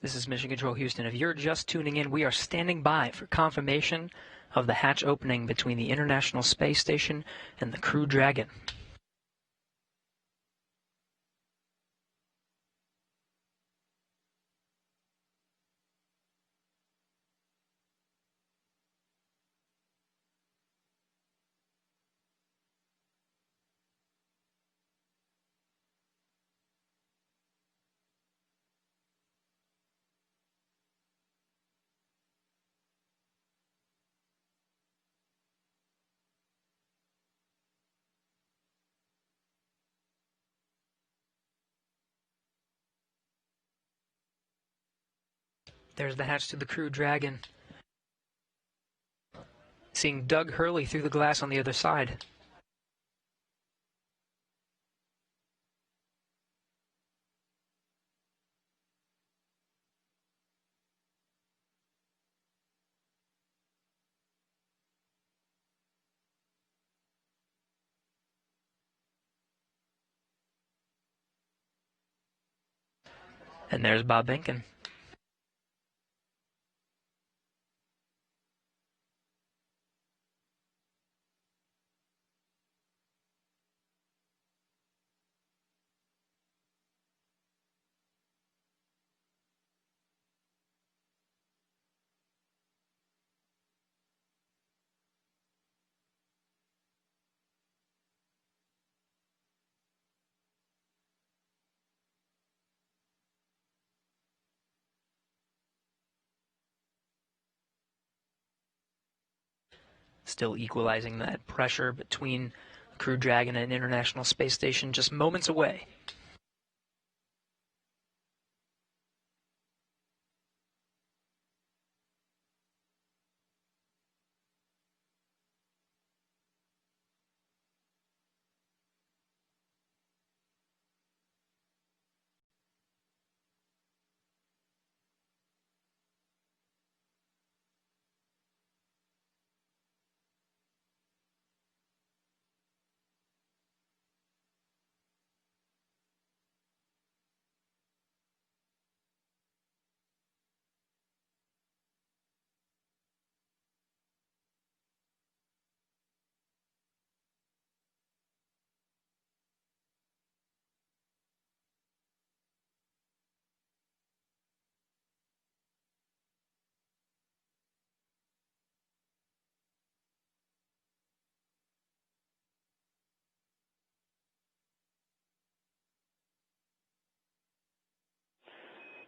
This is Mission Control Houston. If you're just tuning in, we are standing by for confirmation of the hatch opening between the International Space Station and the Crew Dragon. There's the hatch to the Crew Dragon. Seeing Doug Hurley through the glass on the other side. And there's Bob Behnken. Still equalizing that pressure between Crew Dragon and International Space Station, just moments away.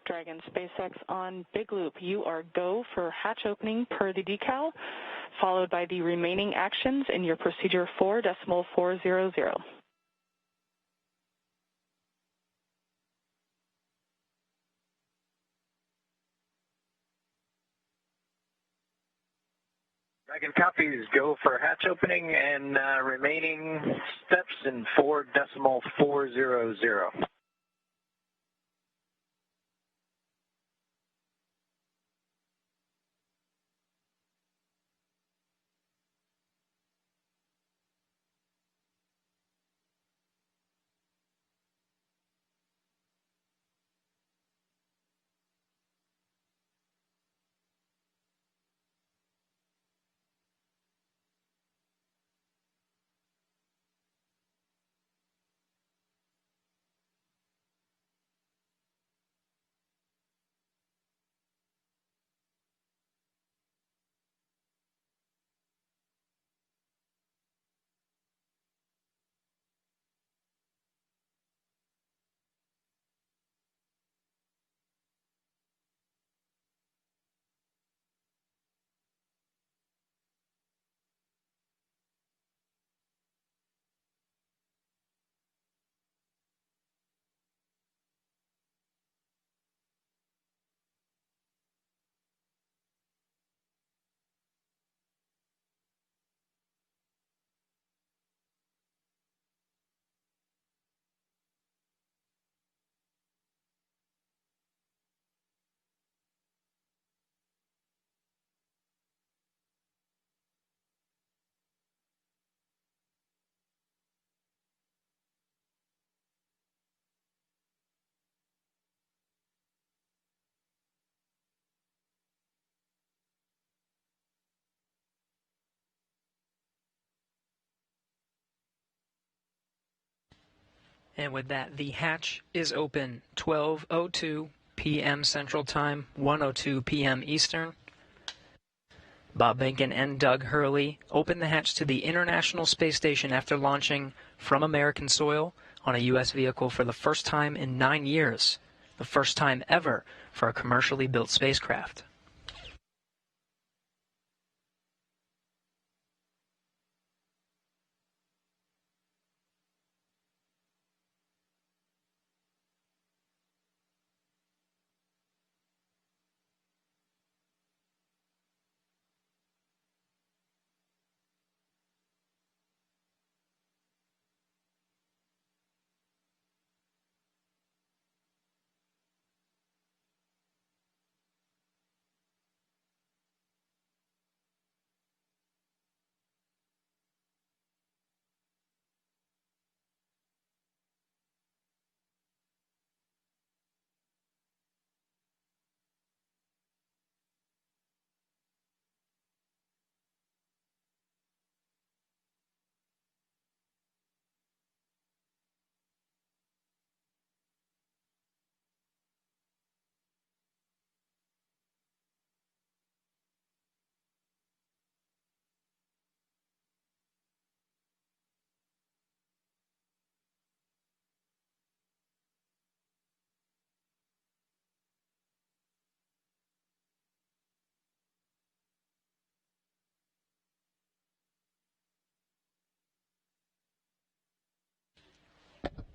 Dragon SpaceX on Big Loop. You are go for hatch opening per the decal, followed by the remaining actions in your procedure 4.400. Dragon copies, go for hatch opening and remaining steps in 4.400. And with that, the hatch is open 12:02 p.m. Central Time, 1:02 p.m. Eastern. Bob Behnken and Doug Hurley opened the hatch to the International Space Station after launching from American soil on a U.S. vehicle for the first time in 9 years, the first time ever for a commercially built spacecraft.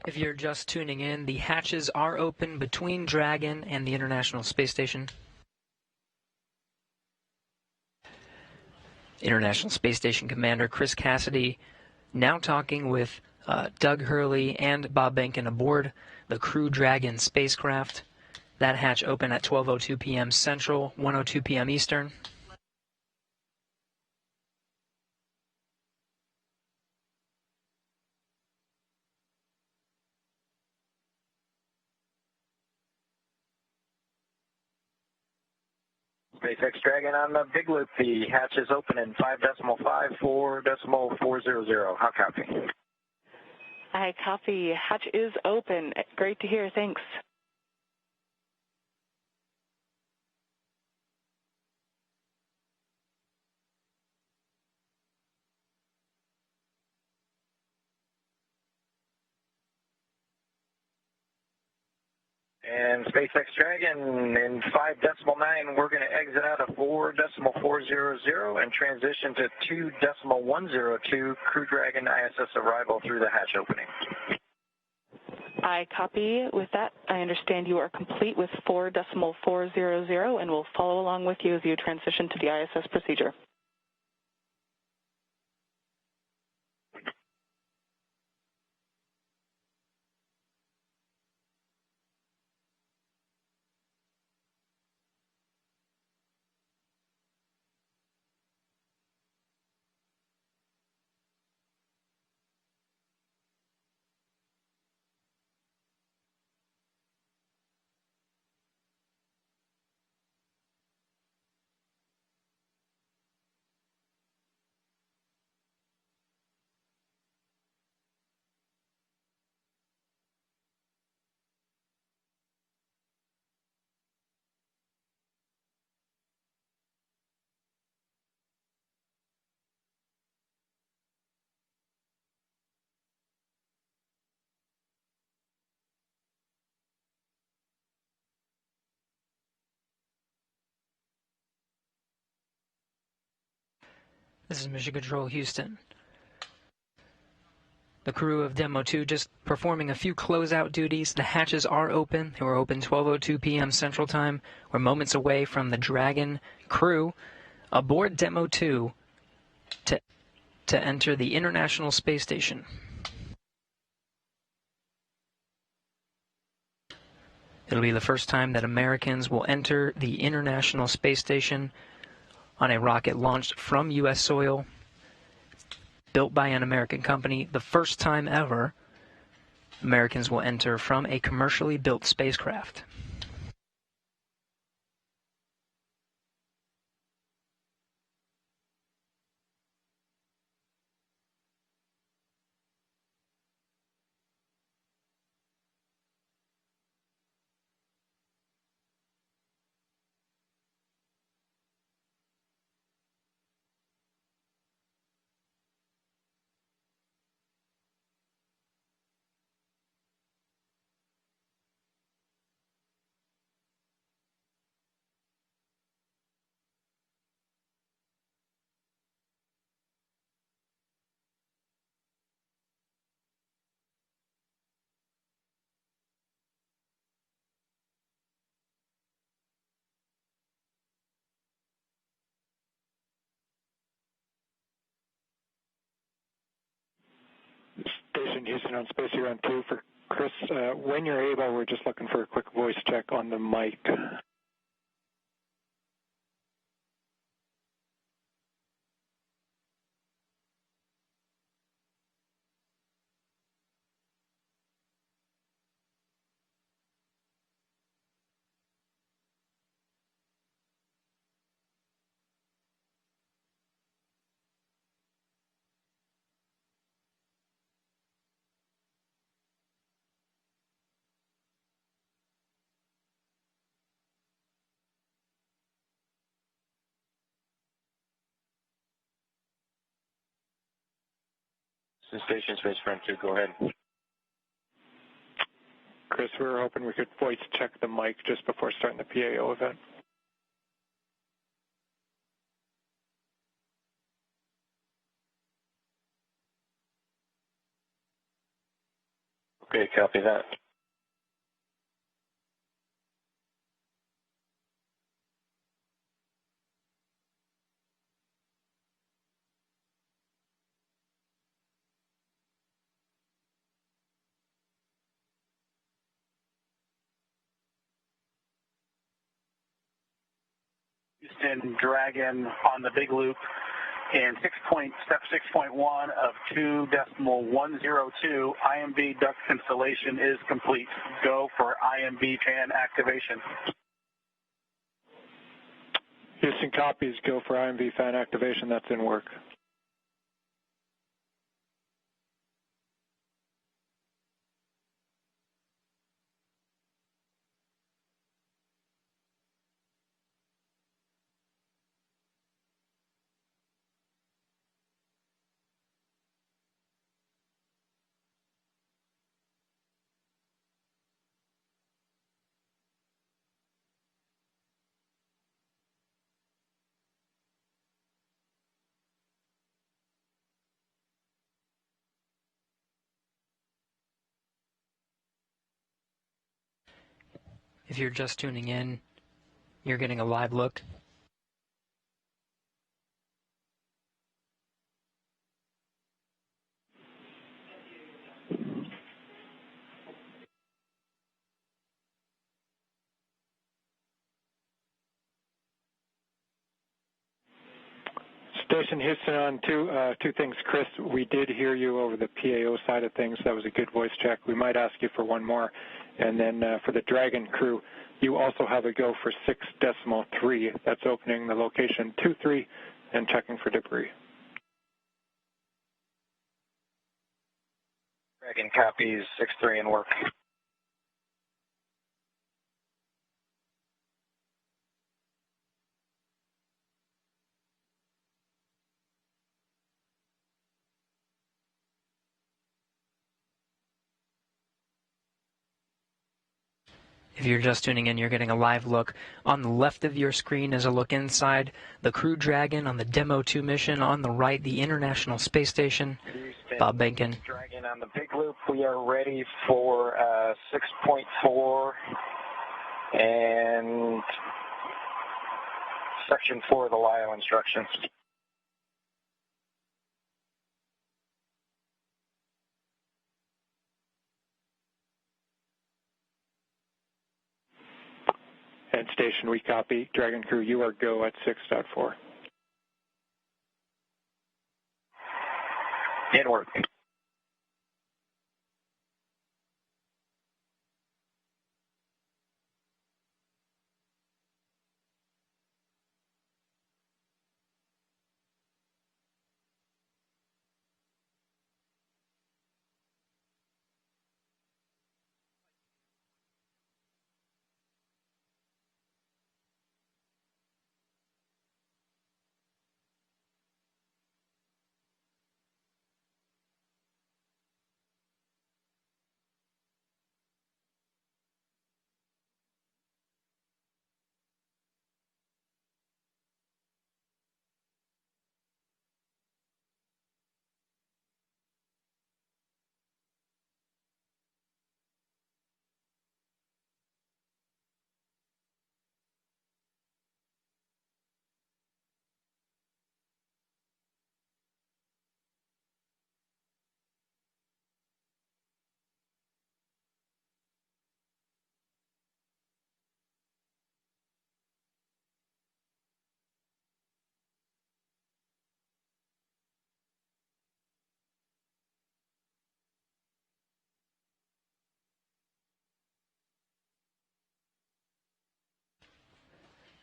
If you're just tuning in, the hatches are open between Dragon and the International Space Station. International Space Station Commander Chris Cassidy now talking with Doug Hurley and Bob Behnken aboard the Crew Dragon spacecraft. That hatch open at 12:02 p.m. Central, 1:02 p.m. Eastern. SpaceX Dragon on the big loop. The hatch is open in 5.54.400. How copy? I copy. Hatch is open. Great to hear. Thanks. And SpaceX Dragon in 5.9, we're going to exit out of 4.400 and transition to 2.102 Crew Dragon ISS arrival through the hatch opening. I copy. With that, I understand you are complete with 4.400 and will follow along with you as you transition to the ISS procedure. This is Mission Control Houston. The crew of Demo 2 just performing a few closeout duties. The hatches are open. They were open 12:02 p.m. Central Time. We're moments away from the Dragon crew aboard Demo 2 to enter the International Space Station. It'll be the first time that Americans will enter the International Space Station on a rocket launched from U.S. soil, built by an American company. The first time ever Americans will enter from a commercially built spacecraft. Houston on Space Ground 2 for Chris. When you're able, we're just looking for a quick voice check on the mic. Station Space Front 2, go ahead. Chris, we were hoping we could voice check the mic just before starting the PAO event. Okay, copy that. Houston Dragon on the big loop in step 6.1 of 2.102. IMB duct installation is complete. Go for IMB fan activation. Houston copies, go for IMB fan activation, that's in work. If you're just tuning in, you're getting a live look. Station Houston on two things. Chris, we did hear you over the PAO side of things. That was a good voice check. We might ask you for one more. And then for the Dragon crew, you also have a go for 6.3. That's opening the location 23 and checking for debris. Dragon copies 6-3 in work. If you're just tuning in, you're getting a live look. On the left of your screen is a look inside the Crew Dragon on the Demo 2 mission. On the right, the International Space Station. Bob Behnken. Dragon on the big loop. We are ready for 6.4 and section 4 of the LIO instructions. And station, we copy. Dragon crew, you are go at 6.4. In work.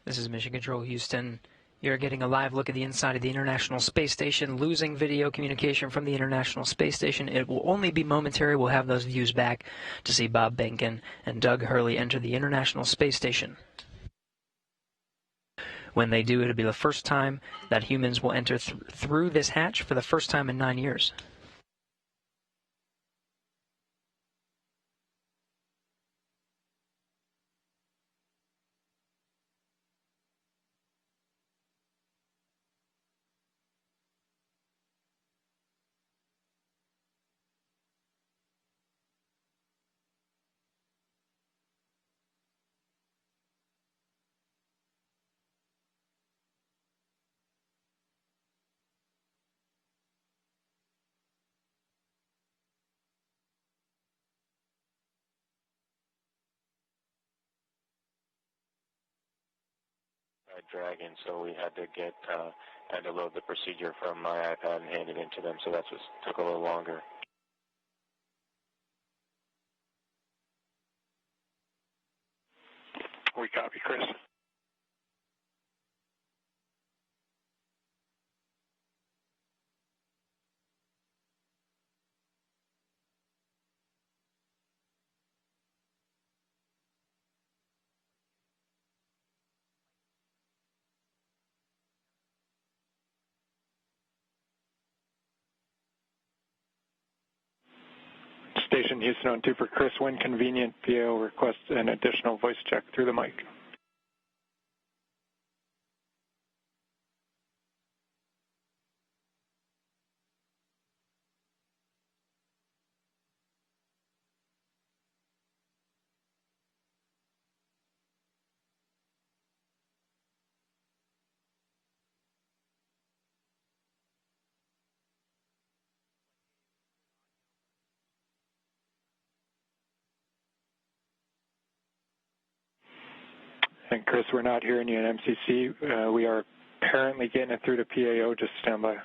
This is Mission Control Houston. You're getting a live look at the inside of the International Space Station, losing video communication from the International Space Station. It will only be momentary. We'll have those views back to see Bob Behnken and Doug Hurley enter the International Space Station. When they do, it'll be the first time that humans will enter through this hatch for the first time in 9 years. Dragon, so we had to load the procedure from my iPad and hand it in to them, so that's what took a little longer. We copy, Chris. Station Houston on 2 for Chris. When convenient, PAO requests an additional voice check through the mic. And Chris, we're not hearing you in MCC. We are apparently getting it through to PAO. Just stand by.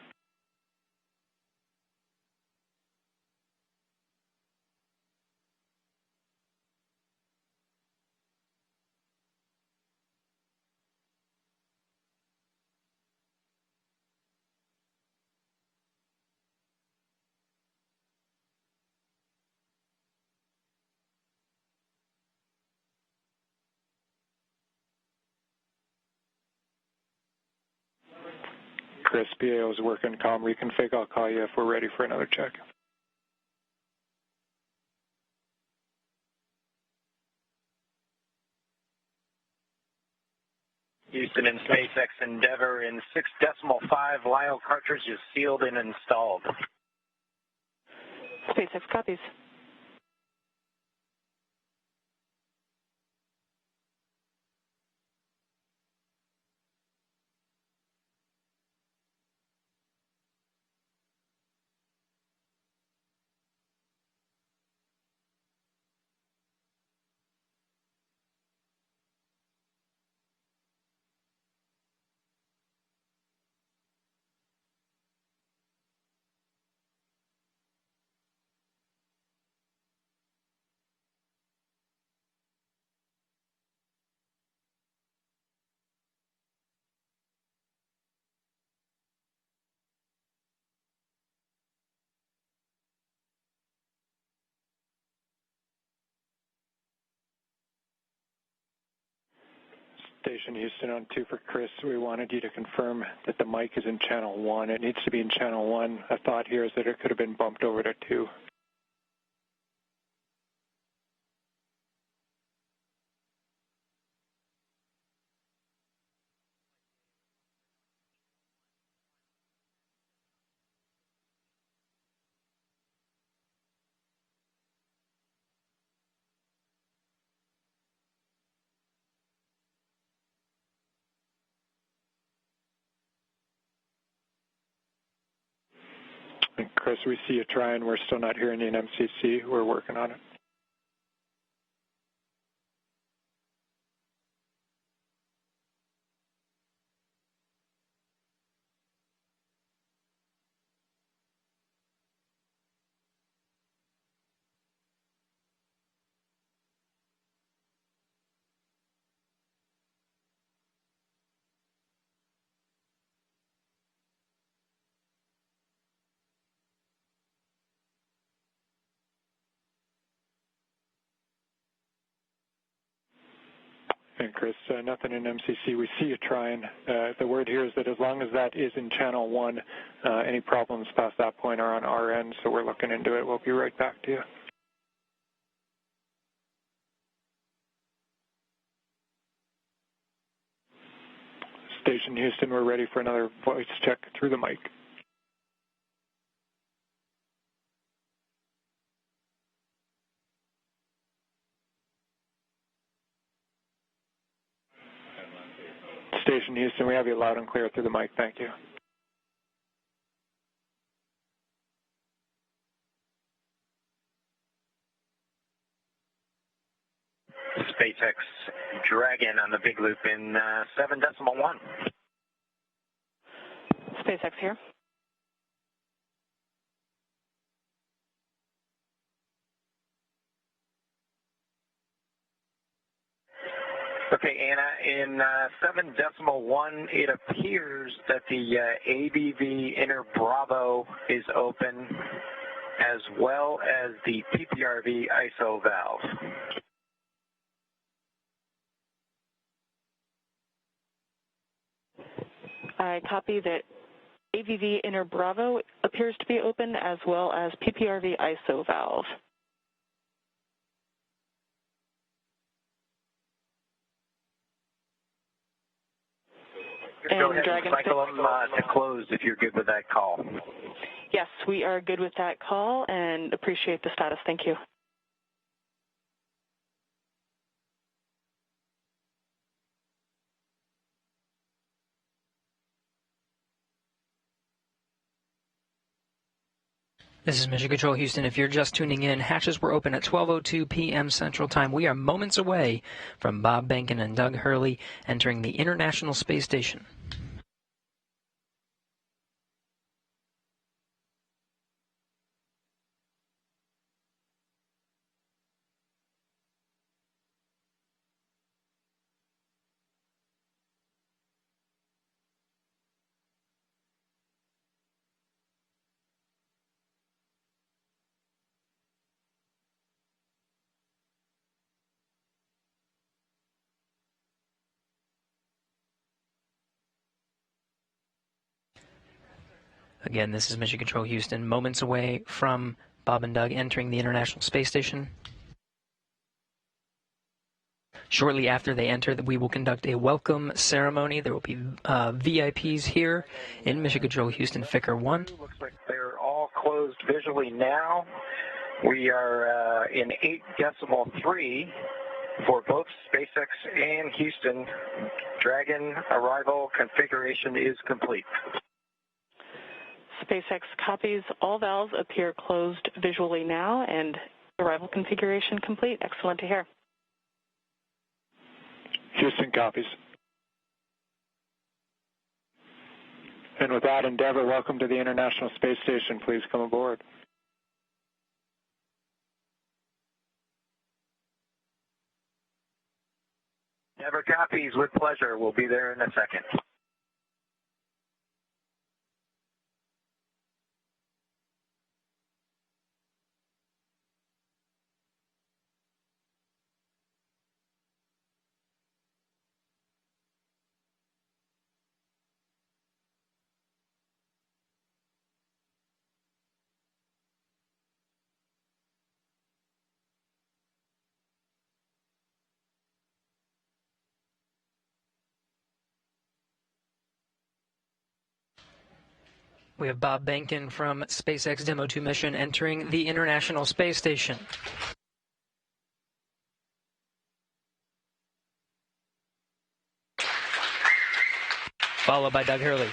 Chris, PAO is working comm reconfig. I'll call you if we're ready for another check. Houston and SpaceX Endeavour in 6.5 LIO cartridges sealed and installed. SpaceX copies. Station Houston on 2 for Chris. We wanted you to confirm that the mic is in channel 1. It needs to be in channel 1. A thought here is that it could have been bumped over to 2. And Chris, we see you trying. We're still not hearing you in MCC. We're working on it. And Chris, nothing in MCC. We see you trying. The word here is that as long as that is in channel 1, any problems past that point are on our end, so we're looking into it. We'll be right back to you. Station Houston, we're ready for another voice check through the mic. Station Houston, we have you loud and clear through the mic. Thank you. SpaceX Dragon on the big loop in 7.1. SpaceX here. Okay, Anna, in 7.1, it appears that the ABV inner Bravo is open, as well as the PPRV ISO valve. I copy that AVV inner Bravo appears to be open, as well as PPRV ISO valve. Go ahead and cycle them to close if you're good with that call. Yes, we are good with that call and appreciate the status. Thank you. This is Mission Control Houston. If you're just tuning in, hatches were open at 12:02 p.m. Central Time. We are moments away from Bob Behnken and Doug Hurley entering the International Space Station. Again, this is Mission Control Houston, moments away from Bob and Doug entering the International Space Station. Shortly after they enter, we will conduct a welcome ceremony. There will be VIPs here in Mission Control Houston, Ficker 1. Looks like they're all closed visually now. We are in 8.3 for both SpaceX and Houston. Dragon arrival configuration is complete. SpaceX copies. All valves appear closed visually now, and arrival configuration complete. Excellent to hear. Houston copies. And with that, Endeavour, welcome to the International Space Station. Please come aboard. Endeavour copies with pleasure. We'll be there in a second. We have Bob Behnken from SpaceX Demo 2 mission entering the International Space Station. Followed by Doug Hurley.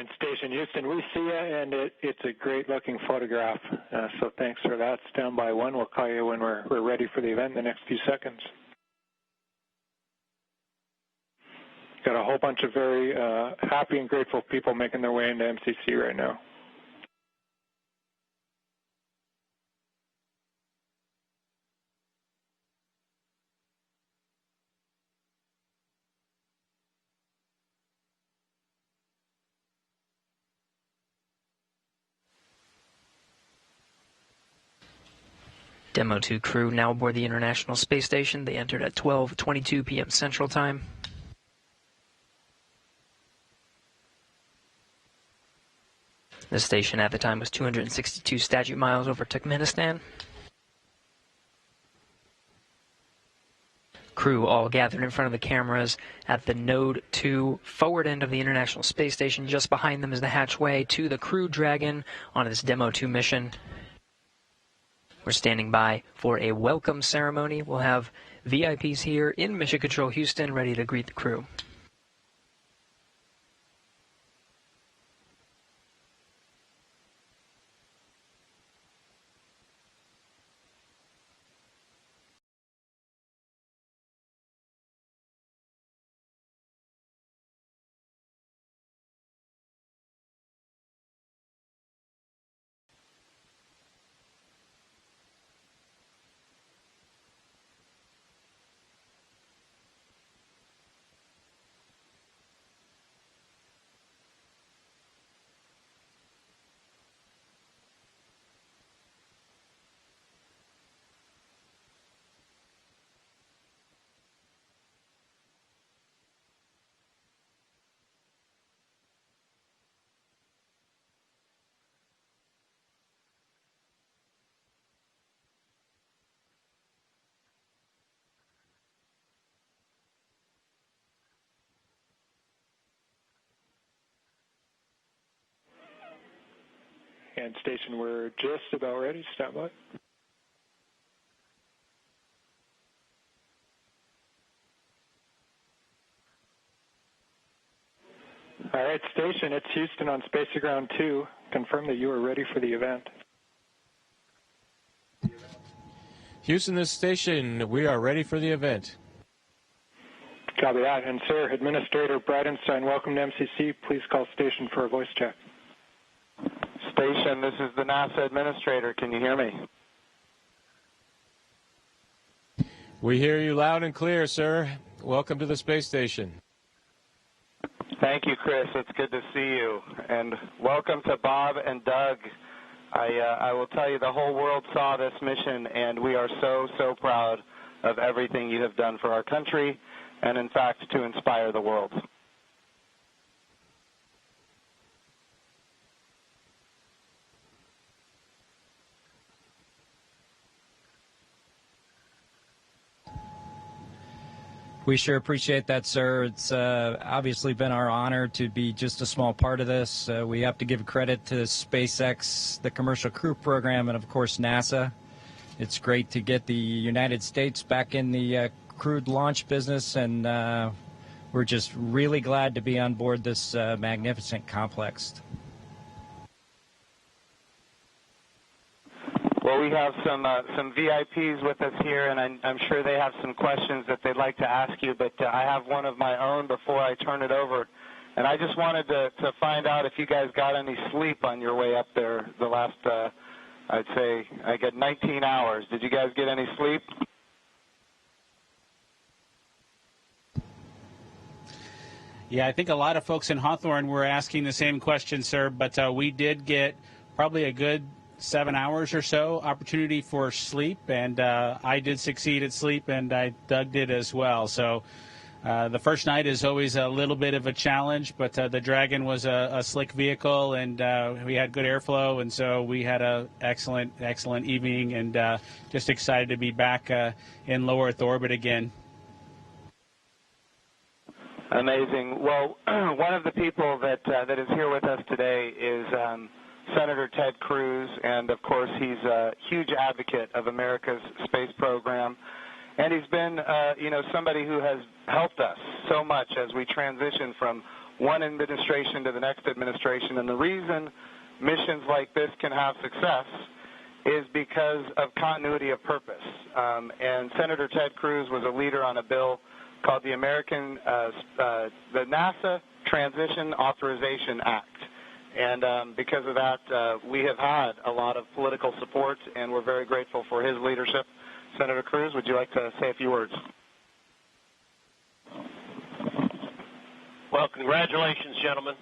And Station Houston, we see you, and it's a great-looking photograph. So thanks for that. Stand by one. We'll call you when we're ready for the event in the next few seconds. Got a whole bunch of very happy and grateful people making their way into MCC right now. Demo 2 crew now aboard the International Space Station. They entered at 12:22 p.m. Central Time. The station at the time was 262 statute miles over Turkmenistan. Crew all gathered in front of the cameras at the Node 2 forward end of the International Space Station. Just behind them is the hatchway to the Crew Dragon on this Demo 2 mission. We're standing by for a welcome ceremony. We'll have VIPs here in Mission Control Houston ready to greet the crew. And Station, we're just about ready. Stand by. All right, Station, it's Houston on Space Ground 2. Confirm that you are ready for the event. Houston, this station, we are ready for the event. Copy that. And, sir, Administrator Bridenstine, welcome to MCC. Please call Station for a voice check. Station, this is the NASA Administrator. Can you hear me? We hear you loud and clear, sir. Welcome to the space station. Thank you, Chris. It's good to see you. And welcome to Bob and Doug. I will tell you, the whole world saw this mission, and we are so, so proud of everything you have done for our country and, in fact, to inspire the world. We sure appreciate that, sir. It's obviously been our honor to be just a small part of this. We have to give credit to SpaceX, the Commercial Crew Program, and, of course, NASA. It's great to get the United States back in the crewed launch business, and we're just really glad to be on board this magnificent complex. Well, we have some VIPs with us here, and I'm sure they have some questions that they'd like to ask you, but I have one of my own before I turn it over. And I just wanted to find out if you guys got any sleep on your way up there the last, I'd say, I get 19 hours. Did you guys get any sleep? Yeah, I think a lot of folks in Hawthorne were asking the same question, sir, but we did get probably a good 7 hours or so opportunity for sleep, and I did succeed at sleep, and Doug did as well. So the first night is always a little bit of a challenge, but the Dragon was a slick vehicle, and we had good airflow, and so we had an excellent evening, and just excited to be back in low Earth orbit again. Amazing. Well, one of the people that is here with us today is Senator Ted Cruz, and of course he's a huge advocate of America's space program, and he's been somebody who has helped us so much as we transition from one administration to the next administration. And the reason missions like this can have success is because of continuity of purpose. And Senator Ted Cruz was a leader on a bill called the the NASA Transition Authorization Act. And because of that, we have had a lot of political support, and we're very grateful for his leadership. Senator Cruz, would you like to say a few words? Well, congratulations, gentlemen.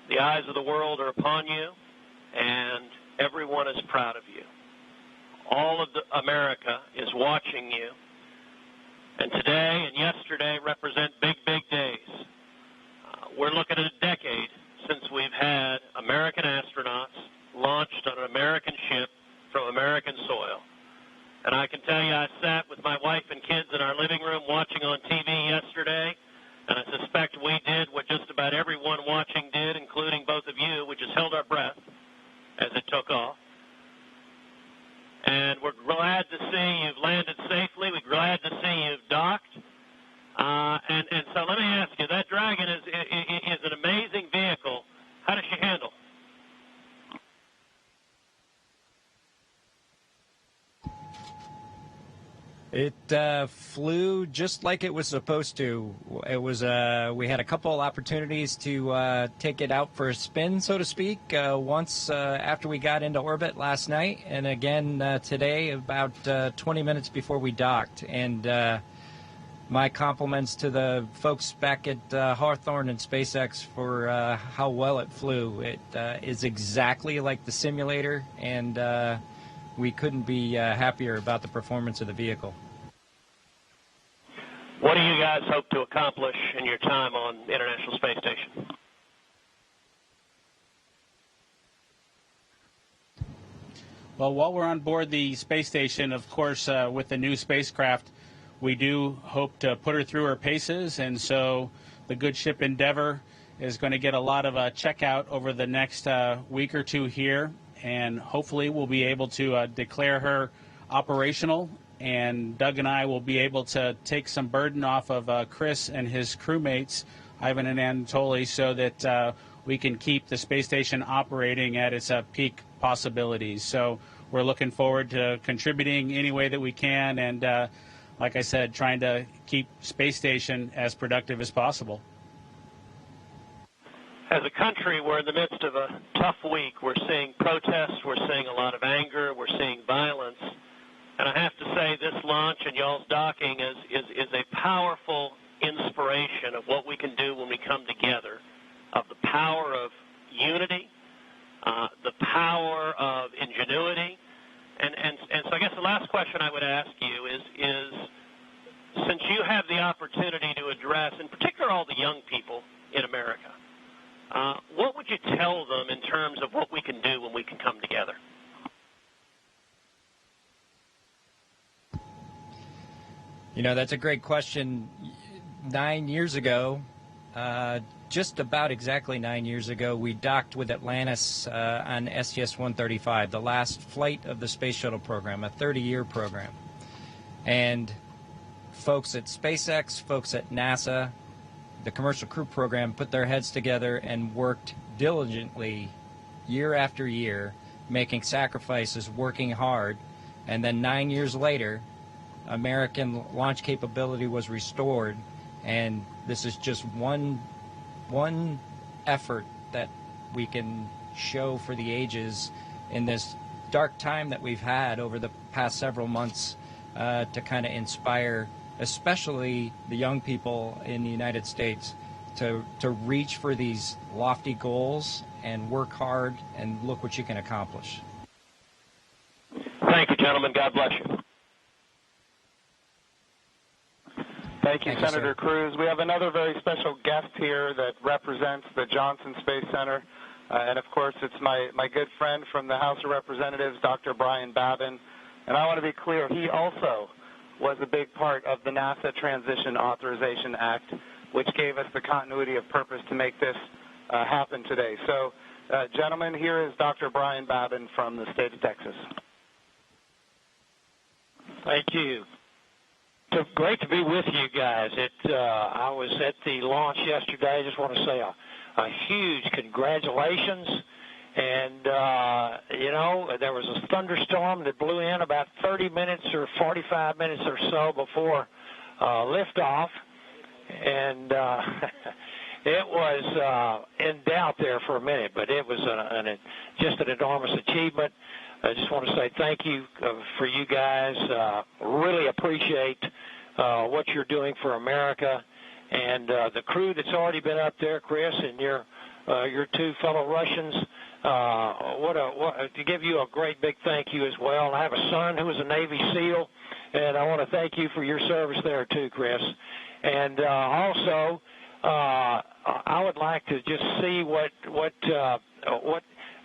The eyes of the world are upon you, and everyone is proud of you. All of America is watching you, and today and yesterday represent big, big days. We're looking at a decade since we've had American astronauts launched on an American ship from American soil. And I can tell you, I sat with my wife and kids in our living room watching on TV yesterday, and I suspect we did what just about everyone watching did, including both of you, which is held our breath as it took off. And we're glad to see you've landed safely. We're glad to see you've docked. And so let me ask you, that Dragon is an amazing vehicle. How does she handle? It flew just like it was supposed to. It was we had a couple opportunities to take it out for a spin, so to speak, once after we got into orbit last night, and again today about 20 minutes before we docked. And my compliments to the folks back at Hawthorne and SpaceX for how well it flew. It is exactly like the simulator, and we couldn't be happier about the performance of the vehicle. What do you guys hope to accomplish in your time on the International Space Station? Well, while we're on board the space station, of course, with the new spacecraft, we do hope to put her through her paces, and so the good ship Endeavour is going to get a lot of checkout over the next week or two here, and hopefully we'll be able to declare her operational, and Doug and I will be able to take some burden off of Chris and his crewmates, Ivan and Anatoly, so that we can keep the space station operating at its peak possibilities. So we're looking forward to contributing any way that we can, and like I said, trying to keep space station as productive as possible. As a country, we're in the midst of a tough week. We're seeing protests, we're seeing a lot of anger, we're seeing violence. And I have to say, this launch and y'all's docking is a powerful inspiration of what we can do when we come together, of the power of unity, the power of ingenuity. And so I guess the last question I would ask you is since you have the opportunity to address, in particular, all the young people in America, what would you tell them in terms of what we can do when we can come together? You know, that's a great question. 9 years ago, just about exactly 9 years ago, we docked with Atlantis on STS-135, the last flight of the Space Shuttle program, a 30-year program. And folks at SpaceX, folks at NASA, the Commercial Crew Program put their heads together and worked diligently year after year, making sacrifices, working hard. And then 9 years later, American launch capability was restored, and this is just one effort that we can show for the ages in this dark time that we've had over the past several months to kind of inspire especially the young people in the United States to reach for these lofty goals and work hard and look what you can accomplish. Thank you, gentlemen. God bless you. Thank you, Senator Cruz. We have another very special guest here that represents the Johnson Space Center. And, of course, it's my good friend from the House of Representatives, Dr. Brian Babin. And I want to be clear, he also was a big part of the NASA Transition Authorization Act, which gave us the continuity of purpose to make this happen today. So, gentlemen, here is Dr. Brian Babin from the state of Texas. Thank you. So great to be with you guys. I was at the launch yesterday. I just want to say a huge congratulations. And, there was a thunderstorm that blew in about 30 minutes or 45 minutes or so before liftoff. And it was in doubt there for a minute, but it was just an enormous achievement. I just want to say thank you for you guys. Really appreciate what you're doing for America. And the crew that's already been up there, Chris, and your two fellow Russians, to give you a great big thank you as well. I have a son who is a Navy SEAL, and I want to thank you for your service there too, Chris. And also, I would like to just see what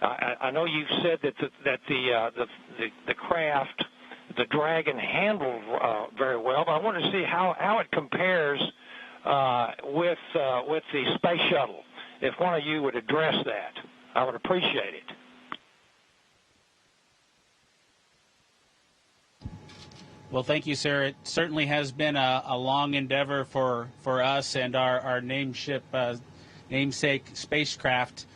I know you've said that the craft, the Dragon, handled very well, but I want to see how it compares with the space shuttle. If one of you would address that, I would appreciate it. Well, thank you, sir. It certainly has been a long endeavor for us and our namesake spacecraft.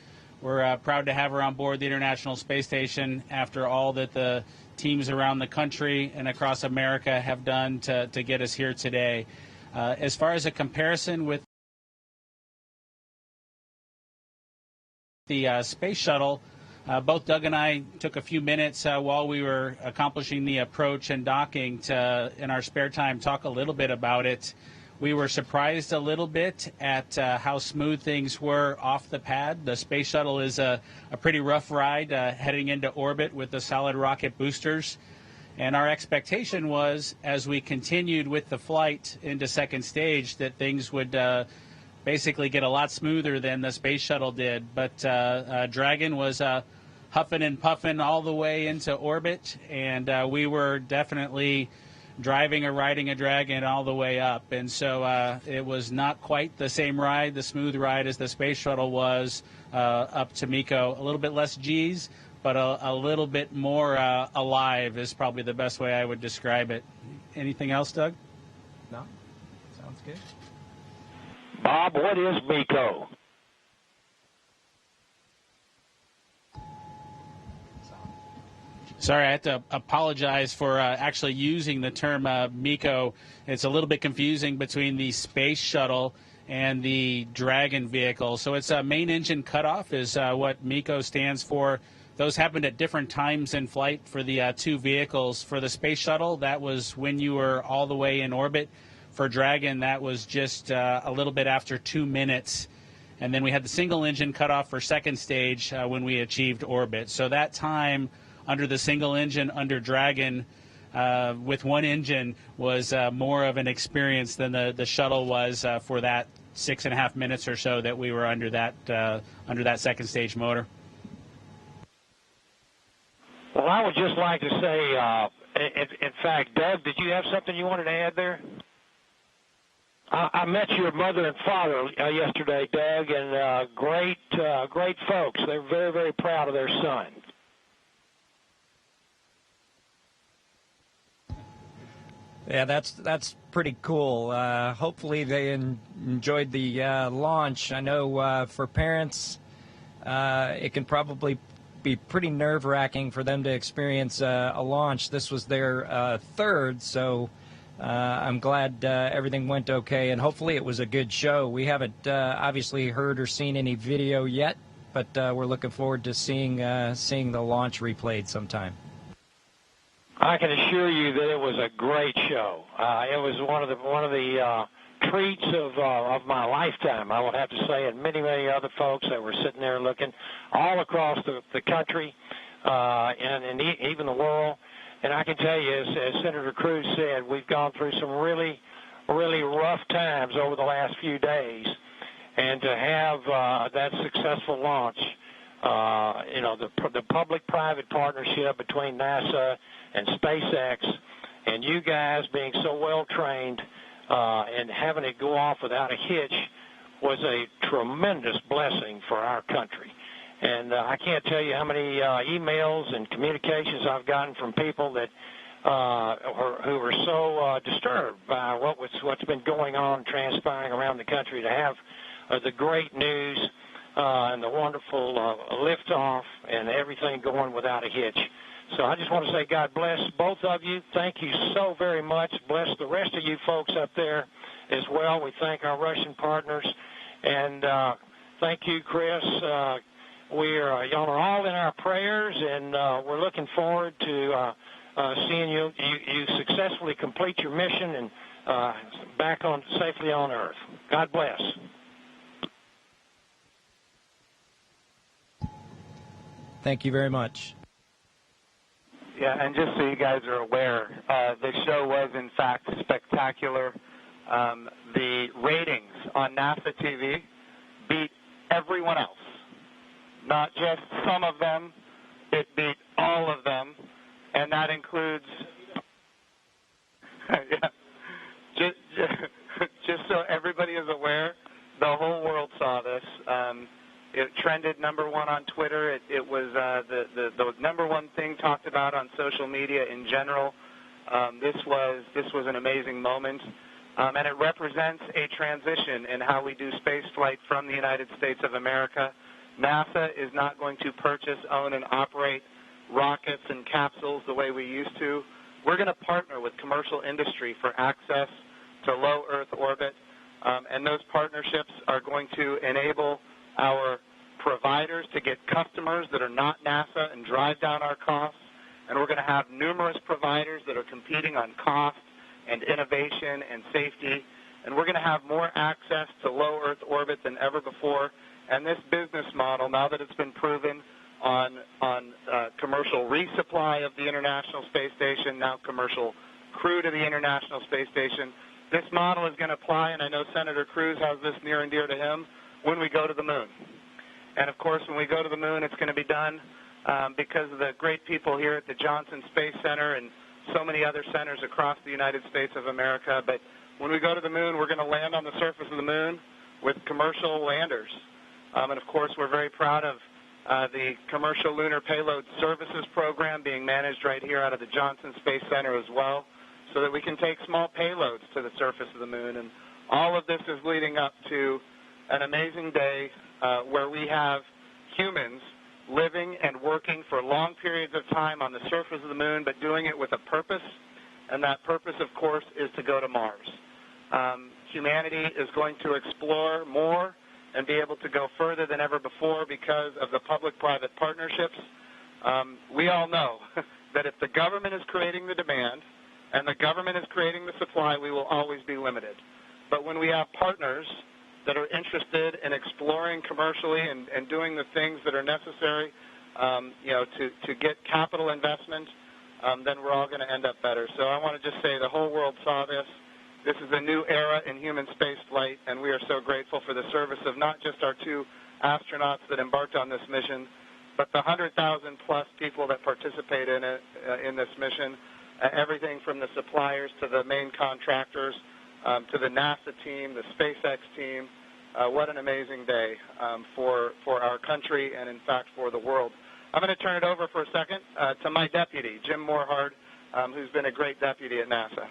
We're proud to have her on board the International Space Station after all that the teams around the country and across America have done to get us here today. As far as a comparison with the space shuttle, both Doug and I took a few minutes while we were accomplishing the approach and docking to, in our spare time, talk a little bit about it. We were surprised a little bit at how smooth things were off the pad. The space shuttle is a pretty rough ride heading into orbit with the solid rocket boosters. And our expectation was, as we continued with the flight into second stage, that things would basically get a lot smoother than the space shuttle did. But Dragon was huffing and puffing all the way into orbit, and we were definitely driving or riding a Dragon all the way up. And so it was not quite the same ride, the smooth ride, as the space shuttle was up to MECO. A little bit less G's, but a little bit more alive is probably the best way I would describe it. Anything else, Doug? No? Sounds good. Bob, what is MECO? Sorry, I have to apologize for actually using the term MECO. It's a little bit confusing between the space shuttle and the Dragon vehicle. So it's a main engine cutoff is what MECO stands for. Those happened at different times in flight for the two vehicles. For the space shuttle, that was when you were all the way in orbit. For Dragon, that was just a little bit after 2 minutes. And then we had the single engine cutoff for second stage when we achieved orbit. So that time under the single engine under Dragon with one engine was more of an experience than the shuttle was for that 6.5 minutes or so that we were under that second stage motor. Well, I would just like to say, in fact, Doug, did you have something you wanted to add there? I met your mother and father yesterday, Doug, and great folks. They're very, very proud of their son. Yeah, that's pretty cool. Hopefully they enjoyed the launch. I know for parents, it can probably be pretty nerve-wracking for them to experience a launch. This was their third, so I'm glad everything went okay, and hopefully it was a good show. We haven't obviously heard or seen any video yet, but we're looking forward to seeing the launch replayed sometime. I can assure you that it was a great show. It was one of the treats of my lifetime, I would have to say, and many other folks that were sitting there looking all across the country and even the world. And I can tell you, as Senator Cruz said, we've gone through some really, really rough times over the last few days, and to have that successful launch, the public-private partnership between NASA and SpaceX, and you guys being so well-trained and having it go off without a hitch was a tremendous blessing for our country. And I can't tell you how many emails and communications I've gotten from people that who were so disturbed by what's been going on, transpiring around the country, to have the great news and the wonderful liftoff and everything going without a hitch. So I just want to say God bless both of you. Thank you so very much. Bless the rest of you folks up there as well. We thank our Russian partners. And thank you, Chris. Y'all are all in our prayers, and we're looking forward to seeing you successfully complete your mission and back on safely on Earth. God bless. Thank you very much. Yeah, and just so you guys are aware, the show was, in fact, spectacular. The ratings on NASA TV beat everyone else. Not just some of them, it beat all of them, and that includes, just so everybody is aware, the whole world saw this. It trended #1 on Twitter. It was the #1 thing talked about on social media in general. This was an amazing moment, and it represents a transition in how we do space flight from the United States of America. NASA is not going to purchase, own, and operate rockets and capsules the way we used to. We're going to partner with commercial industry for access to low Earth orbit, and those partnerships are going to enable our providers to get customers that are not NASA and drive down our costs. And we're going to have numerous providers that are competing on cost and innovation and safety. And we're going to have more access to low Earth orbit than ever before. And this business model, now that it's been proven on commercial resupply of the International Space Station, now commercial crew to the International Space Station, this model is going to apply, and I know Senator Cruz has this near and dear to him, when we go to the moon. And, of course, when we go to the moon, it's going to be done because of the great people here at the Johnson Space Center and so many other centers across the United States of America. But when we go to the moon, we're going to land on the surface of the moon with commercial landers. And, of course, we're very proud of the Commercial Lunar Payload Services Program being managed right here out of the Johnson Space Center as well, so that we can take small payloads to the surface of the moon. And all of this is leading up to an amazing day where we have humans living and working for long periods of time on the surface of the moon, but doing it with a purpose, and that purpose, of course, is to go to Mars. Humanity is going to explore more and be able to go further than ever before because of the public-private partnerships. We all know that if the government is creating the demand and the government is creating the supply, we will always be limited. But when we have partners that are interested in exploring commercially and doing the things that are necessary, to get capital investment, then we're all going to end up better. So I want to just say the whole world saw this. This is a new era in human space flight, and we are so grateful for the service of not just our 2 astronauts that embarked on this mission, but the 100,000-plus people that participate in it, in this mission, everything from the suppliers to the main contractors, to the NASA team, the SpaceX team. What an amazing day for our country and, in fact, for the world. I'm going to turn it over for a second to my deputy, Jim Morehard, who's been a great deputy at NASA.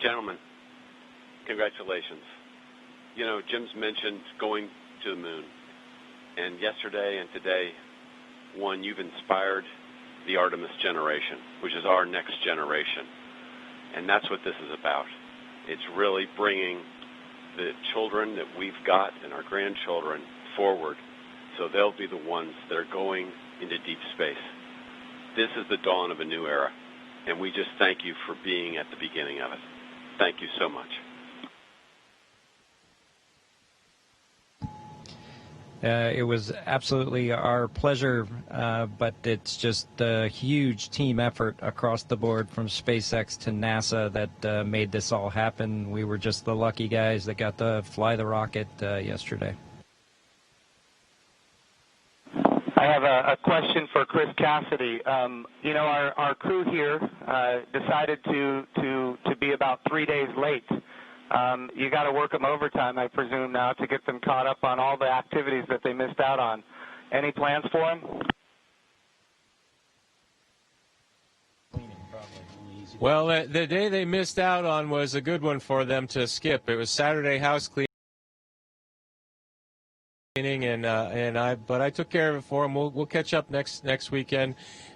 Gentlemen, congratulations. You know, Jim's mentioned going to the moon. And yesterday and today, you've inspired the Artemis generation, which is our next generation. And that's what this is about. It's really bringing the children that we've got and our grandchildren forward so they'll be the ones that are going into deep space. This is the dawn of a new era, and we just thank you for being at the beginning of it. Thank you so much. It was absolutely our pleasure, but it's just a huge team effort across the board from SpaceX to NASA that made this all happen. We were just the lucky guys that got to fly the rocket yesterday. I have a question for Chris Cassidy. Our crew here decided to be about 3 days late. You got to work them overtime, I presume, now to get them caught up on all the activities that they missed out on. Any plans for them? Well, the day they missed out on was a good one for them to skip. It was Saturday house cleaning, but I took care of it for them. We'll catch up next weekend.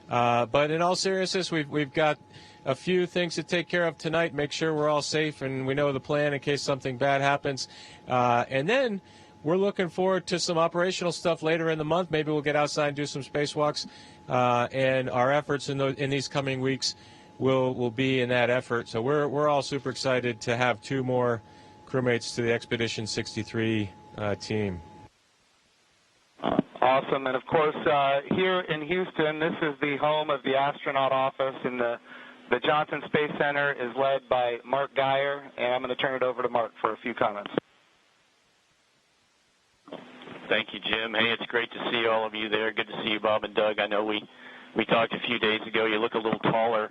But in all seriousness, we've got a few things to take care of tonight. Make sure we're all safe and we know the plan in case something bad happens. And then we're looking forward to some operational stuff later in the month. Maybe we'll get outside and do some spacewalks. And our efforts in these coming weeks will be in that effort. So we're all super excited to have 2 more crewmates to the Expedition 63 team. Awesome. And, of course, here in Houston, this is the home of the astronaut office, and the Johnson Space Center is led by Mark Geyer, and I'm going to turn it over to Mark for a few comments. Thank you, Jim. Hey, it's great to see all of you there. Good to see you, Bob and Doug. I know we talked a few days ago. You look a little taller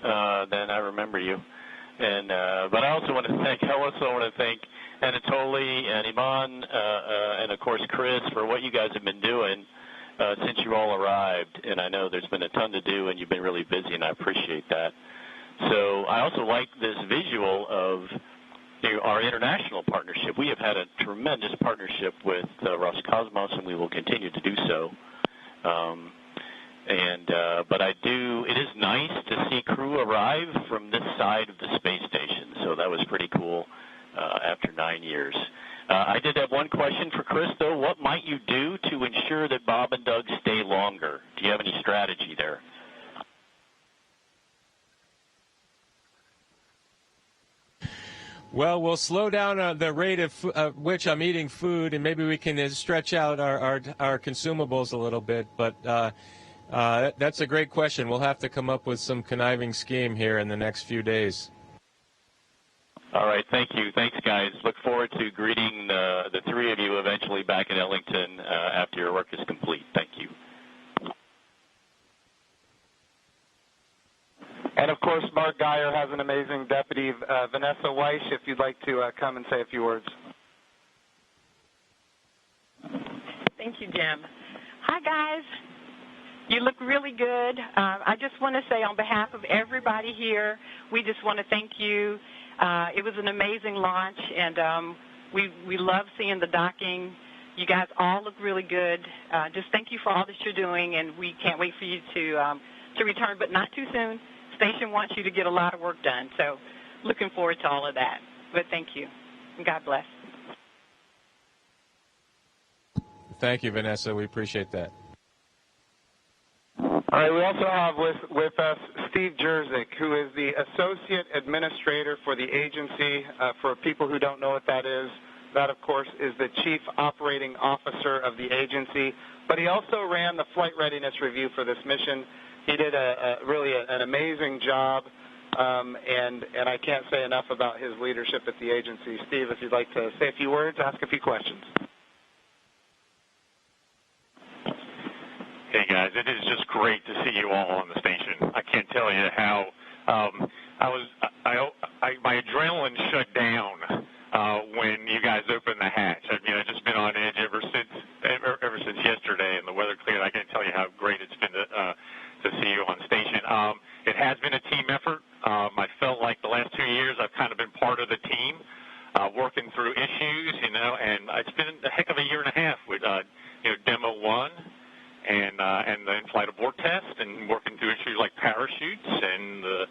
than I remember you. And but I also want to thank Anatoly and Iman and, of course, Chris for what you guys have been doing since you all arrived. And I know there's been a ton to do, and you've been really busy, and I appreciate that. So I also like this visual of our international partnership. We have had a tremendous partnership with Roscosmos, and we will continue to do so. But it is nice to see crew arrive from this side of the space station. So that was pretty cool after 9 years. I did have one question for Chris, though. What might you do to ensure that Bob and Doug stay longer? Do you have any strategy there? Well, we'll slow down the rate of which I'm eating food, and maybe we can stretch out our consumables a little bit. But that's a great question. We'll have to come up with some conniving scheme here in the next few days. All right, thank you. Thanks, guys. Look forward to greeting the 3 of you eventually back in Ellington after your work is complete. Thank you. And, of course, Mark Geyer has an amazing deputy, Vanessa Weiss, if you'd like to come and say a few words. Thank you, Jim. Hi, guys. You look really good. I just want to say on behalf of everybody here, we just want to thank you. It was an amazing launch, and we love seeing the docking. You guys all look really good. Just thank you for all that you're doing, and we can't wait for you to return, but not too soon. Station wants you to get a lot of work done, so looking forward to all of that. But thank you, and God bless. Thank you, Vanessa. We appreciate that. All right, we also have with us Steve Jerzik, who is the Associate Administrator for the agency. For people who don't know what that is, that, of course, is the Chief Operating Officer of the agency. But he also ran the Flight Readiness Review for this mission. He did really an amazing job, and I can't say enough about his leadership at the agency. Steve, if you'd like to say a few words, ask a few questions. Hey, guys, it is just great to see you all on the station. I can't tell you how my adrenaline shut down when you guys opened the hatch. I mean, I've just been on edge ever since yesterday, and the weather cleared. I can't tell you how great it's been to see you on station. It has been a team effort. I felt like the last 2 years I've kind of been part of the team, working through issues, and it's been a heck of a year and a half with, Demo 1 and the in-flight abort test, and working through issues like parachutes and the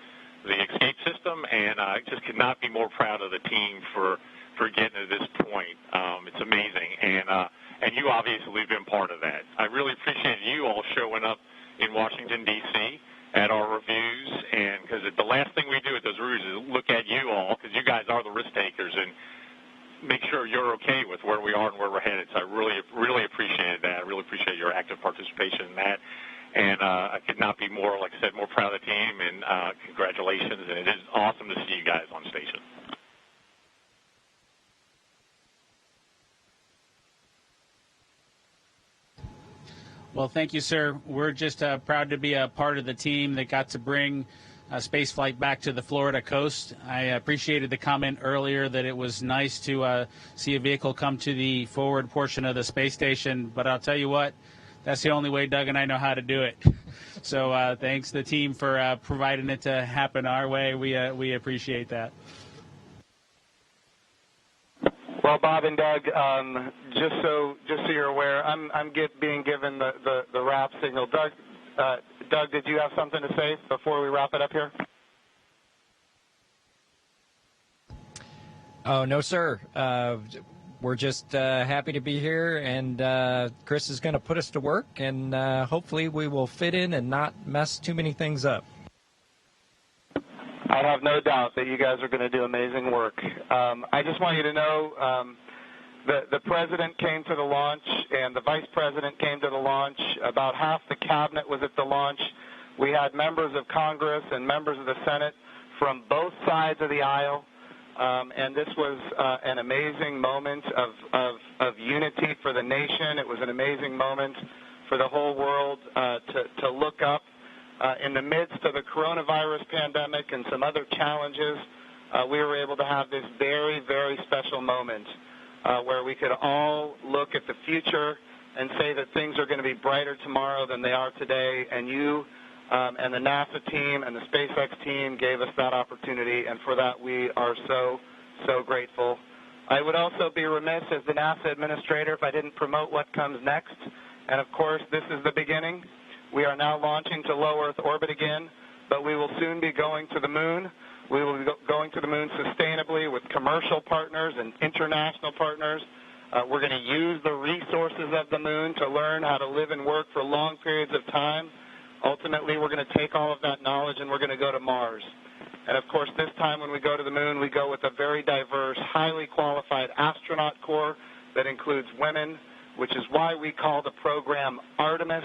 escape system, and I just could not be more proud of the team for getting to this point. It's amazing, and you obviously have been part of that. I really appreciate you all showing up in Washington, D.C. at our reviews, and because the last thing we do at those reviews is look at you all, because you guys are the risk takers, and make sure you're okay with where we are and where we're headed. So I really appreciated that. I really appreciate your active participation in that. And I could not be more, like I said, more proud of the team, and congratulations. And it is awesome to see you guys on station. Well, thank you, sir. We're just proud to be a part of the team that got to bring space flight back to the Florida coast. I appreciated the comment earlier that it was nice to see a vehicle come to the forward portion of the space station, but I'll tell you what, that's the only way Doug and I know how to do it. So thanks to the team for providing it to happen our way. We appreciate that. Well, Bob and Doug, just so you're aware, I'm being given the wrap signal. Doug, did you have something to say before we wrap it up here? Oh, no, sir. We're just happy to be here, and Chris is going to put us to work, and hopefully we will fit in and not mess too many things up. I have no doubt that you guys are going to do amazing work. I just want you to know the president came to the launch and the vice president came to the launch. About half the cabinet was at the launch. We had members of Congress and members of the Senate from both sides of the aisle, and this was an amazing moment of unity for the nation. It was an amazing moment for the whole world to look up. In the midst of the coronavirus pandemic and some other challenges, we were able to have this very, very special moment where we could all look at the future and say that things are going to be brighter tomorrow than they are today. And you and the NASA team and the SpaceX team gave us that opportunity, and for that we are so, so grateful. I would also be remiss as the NASA administrator if I didn't promote what comes next. And, of course, this is the beginning. We are now launching to low Earth orbit again, but we will soon be going to the moon. We will be going to the moon sustainably with commercial partners and international partners. We're going to use the resources of the moon to learn how to live and work for long periods of time. Ultimately, we're going to take all of that knowledge and we're going to go to Mars. And, of course, this time when we go to the moon, we go with a very diverse, highly qualified astronaut corps that includes women, which is why we call the program Artemis,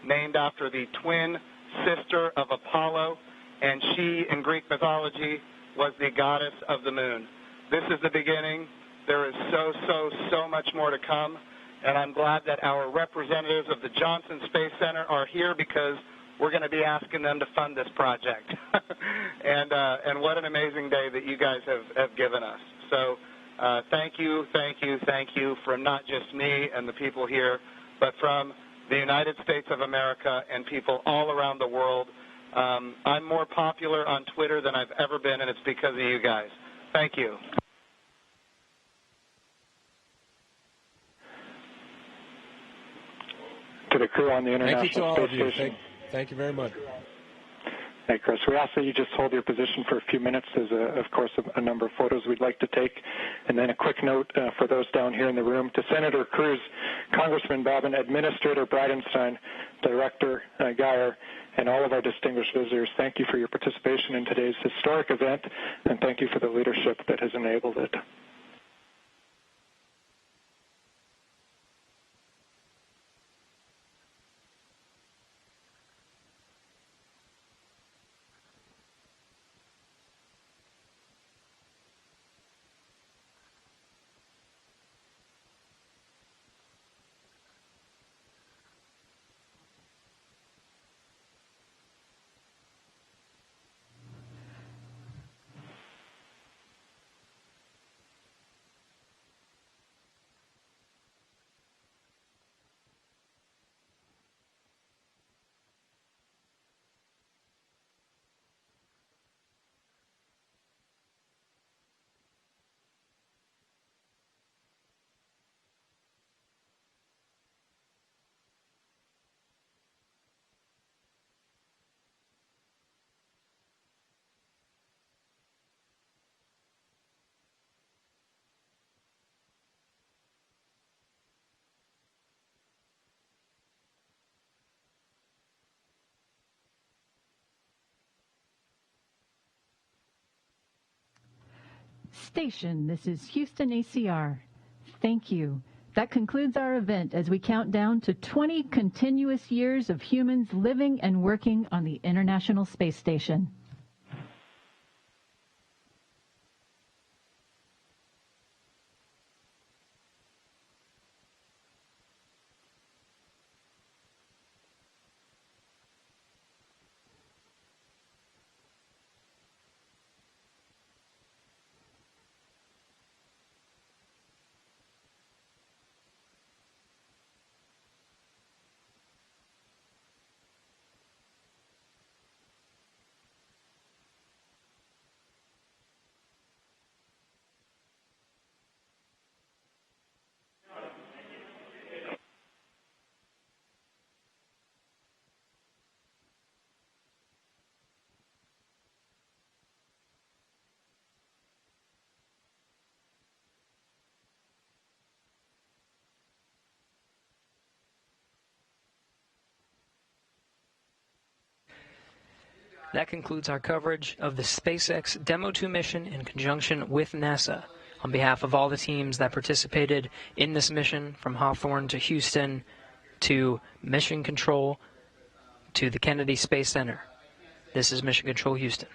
named after the twin sister of Apollo, and she, in Greek mythology, was the goddess of the moon. This is the beginning. There is so much more to come, and I'm glad that our representatives of the Johnson Space Center are here because we're going to be asking them to fund this project. And what an amazing day that you guys have given us. So thank you from not just me and the people here, but from the United States of America and people all around the world. I'm more popular on Twitter than I've ever been, and it's because of you guys. Thank you. To the crew on the International Thank you to all of Space you. Station. Thank you very much. Hey, Chris, we ask that you just hold your position for a few minutes. There's, of course, a number of photos we'd like to take. And then a quick note for those down here in the room. To Senator Cruz, Congressman Babin, Administrator Bridenstine, Director Geyer, and all of our distinguished visitors, thank you for your participation in today's historic event, and thank you for the leadership that has enabled it. Station, this is Houston ACR. Thank you. That concludes our event as we count down to 20 continuous years of humans living and working on the International Space Station. That concludes our coverage of the SpaceX Demo 2 mission in conjunction with NASA. On behalf of all the teams that participated in this mission, from Hawthorne to Houston to Mission Control to the Kennedy Space Center, this is Mission Control Houston.